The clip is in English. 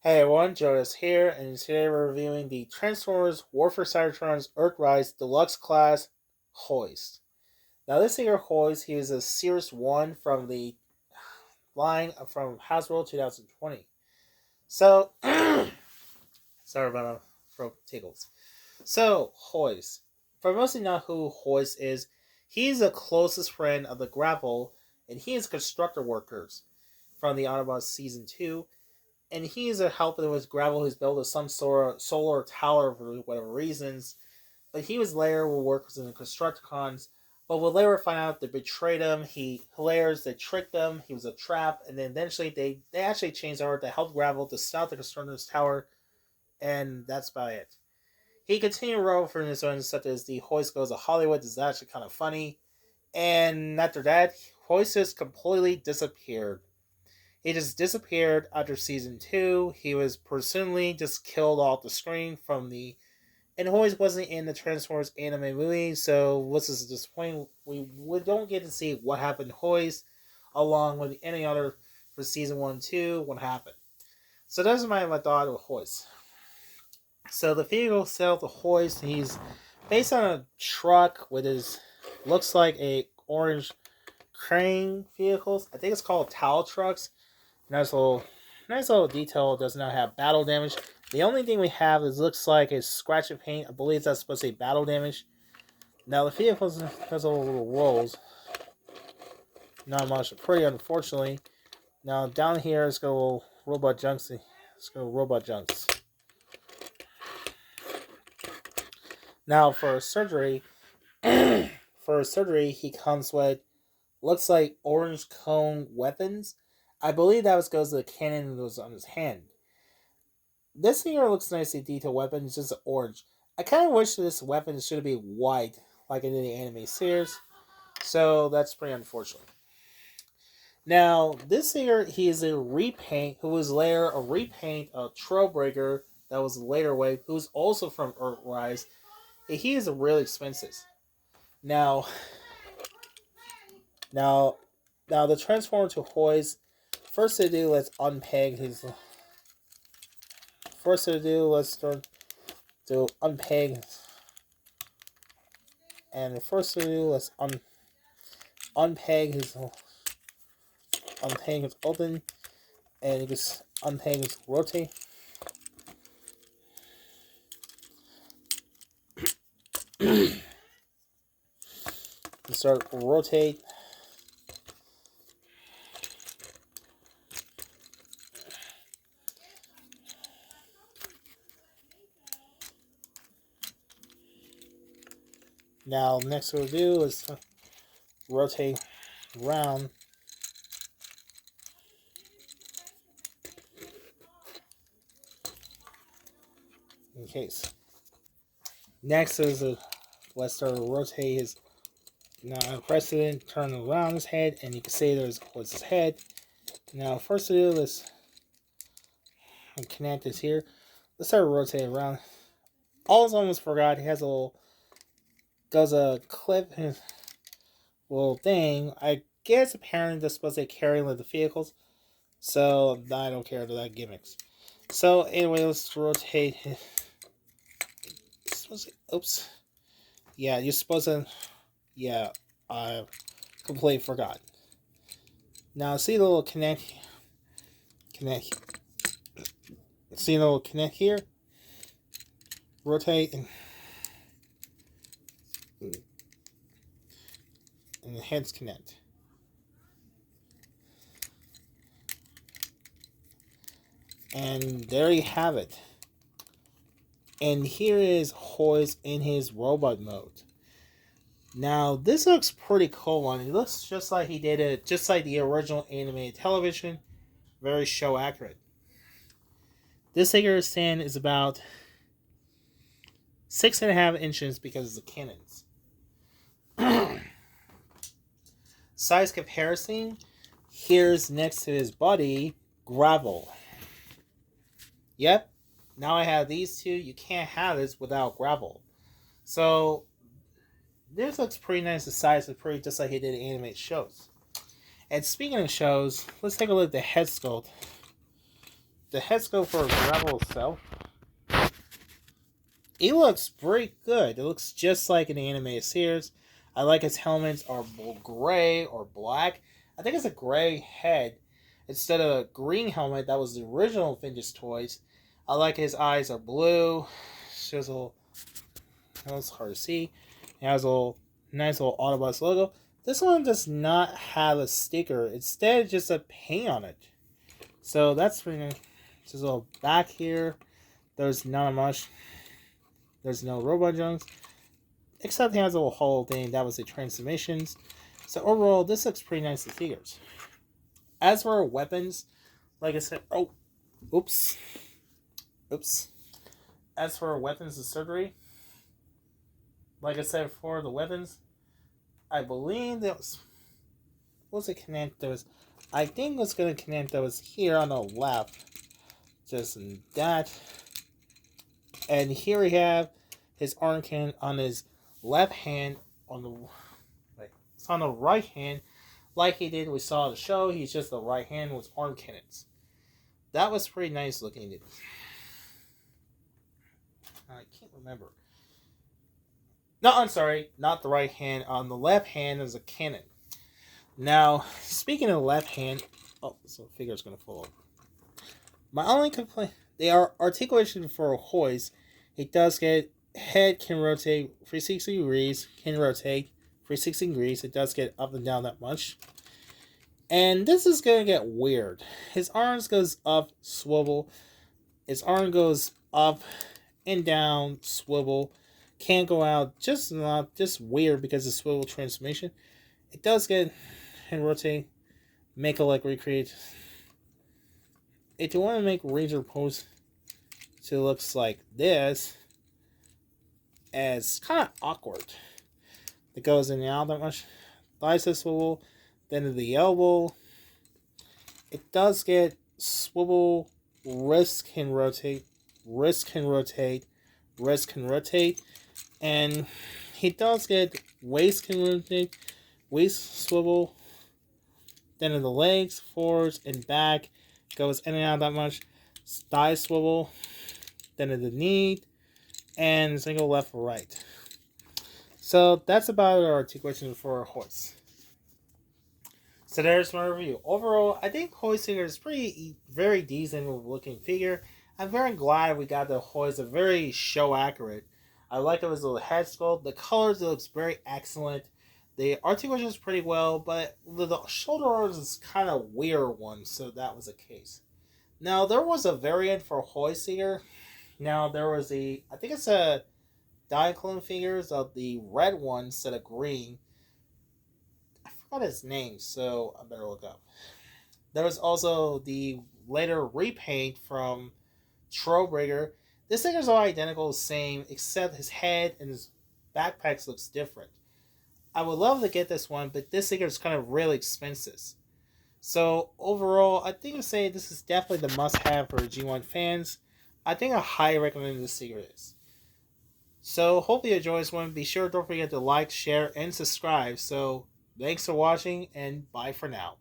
Hey everyone, Jonas here, and today we're reviewing the Transformers War for Cybertron's Earthrise Deluxe class Hoist. Now, this here Hoist, he is a Series 1 from the line from Hasbro 2020. So, sorry about my throat tickles. So, Hoist. For most of you know who Hoist is, he's the closest friend of the Grapple, and he is constructor workers from the Autobots Season 2. And he's a helper with Gravel who's built some sort of solar tower for whatever reasons. But he was later will work in the Constructicons. But when later find out they betrayed him, he hilarious, they tricked him, he was a trap, and then eventually they actually changed over to help Gravel to stop the Constructicons tower, and that's about it. He continued role for his own such as the Hoist Goes to Hollywood, this is actually kind of funny. And after that, Hoist just completely disappeared. He just disappeared after season 2. He was presumably just killed off the screen from the. And Hoist wasn't in the Transformers anime movie, so what's this disappointing? We don't get to see what happened to Hoist, along with any other for season 1 2, what happened. So that's my thought of Hoist. So the vehicle itself, the Hoist, he's based on a truck with his. Looks like a orange crane vehicles. I think it's called Towel Trucks. Nice little detail. It does not have battle damage. The only thing we have is looks like a scratch and paint. I believe that's supposed to be battle damage. Now the vehicle has a little rolls. Not much. Pretty unfortunately. Now down here it's got a little robot junks. It's got robot junks. Now for surgery, he comes with looks like orange cone weapons. I believe that goes to the cannon that was on his hand. This here looks nicely detailed weapon. It's just orange. I kind of wish this weapon should be white, like in the anime series. So that's pretty unfortunate. Now, this here, he is a repaint, who was later a repaint of Trailbreaker that was later wave, who's also from Earthrise. And he is really expensive. Now, now, now the transformer to Hoist. First to do, let's unpeg his. First to do, let's start to unpeg. And the first to do, let's unpeg his open, and you just unpeg his rotate. You start rotate. Now, next we'll do is rotate around. In case. Next is let's start to rotate his precedent, turn around his head, and you can see there's his head. Now, first to do, let's connect this here. Let's start rotating around. Almost forgot, he has a little. Does a clip his little thing. I guess apparently they're supposed to carry with the vehicles. So I don't care about that gimmicks. So anyway, let's rotate his. Oops. Yeah, you're supposed to. Yeah, I completely forgot. Now see the little connect. See the little connect here. Rotate and the heads connect. And there you have it. And here is Hoist in his robot mode. Now, this looks pretty cool on it. It looks just like he did it, just like the original animated television. Very show accurate. This figure stand is about 6.5 inches because of the cannons. Size comparison. Here's next to his body, Gravel. Yep. Now I have these two. You can't have this without Gravel. So this looks pretty nice. The size is pretty just like he did in animated shows. And speaking of shows, let's take a look at the head sculpt. the head sculpt for Rebel itself, it looks pretty good. It looks just like in the animated series. I like his helmets are gray or black. I think it's a gray head instead of a green helmet that was the original Vintage Toys. I like his eyes are blue. Shows a little. It's hard to see. It has a little nice little Autobots logo. This one does not have a sticker. Instead, just a paint on it. So that's pretty nice. Just a little back here. There's not much. There's no robot junks. Except he has a little hole thing. That was the transformations. So overall, this looks pretty nice, the figures. As for weapons, like I said... Oh! Oops. Oops. As for weapons and surgery, like I said for the weapons, I believe that was... What was it connect? That was... I think what's going to connect that was here on the left. Just that. And here we have his arm cannon on his left hand on the... Like, it's on the right hand. Like he did, we saw the show. He's just the right hand with arm cannons. That was pretty nice looking. I can't remember. No, I'm sorry. Not the right hand. On the left hand is a cannon. Now, speaking of the left hand... Oh, so the figure's going to fall over. My only complaint... They are articulation for a hoist. It does get... Head can rotate 360 degrees. Can rotate 360 degrees. It does get up and down that much. And this is going to get weird. His arms goes up, swivel. His arm goes up and down, swivel. Can't go out, just weird because of swivel transformation. It does get and rotate, make a like recreate. If you want to make Ranger pose to looks like this, it's kind of awkward. It goes in and out that much. Thighs swivel, then to the elbow. It does get swivel, wrist can rotate, wrist can rotate, wrist can rotate. And he does get waist can rotate, waist swivel, then in the legs, forwards and back, goes in and out that much, thigh swivel, then in the knee, and single left or right. So that's about our articulation for Hoist. So there's my review. Overall, I think Hoist figure is very decent looking figure. I'm very glad we got the Hoist, a very show accurate. I like his little head sculpt. The colors, it looks very excellent. The articulation is pretty well, but the shoulder arms is kind of weird one, so that was the case. Now, there was a variant for Hoist figure. Now, there was I think it's a Diaclone figures of the red one instead of green. I forgot his name, so I better look up. There was also the later repaint from Trollbreaker. This figure's all identical, same, except his head and his backpacks looks different. I would love to get this one, but this figure is kind of really expensive. So overall, I think I'd say this is definitely the must-have for G1 fans. I think I highly recommend this figure is. So hopefully you enjoy this one. Be sure don't forget to like, share, and subscribe. So thanks for watching, and bye for now.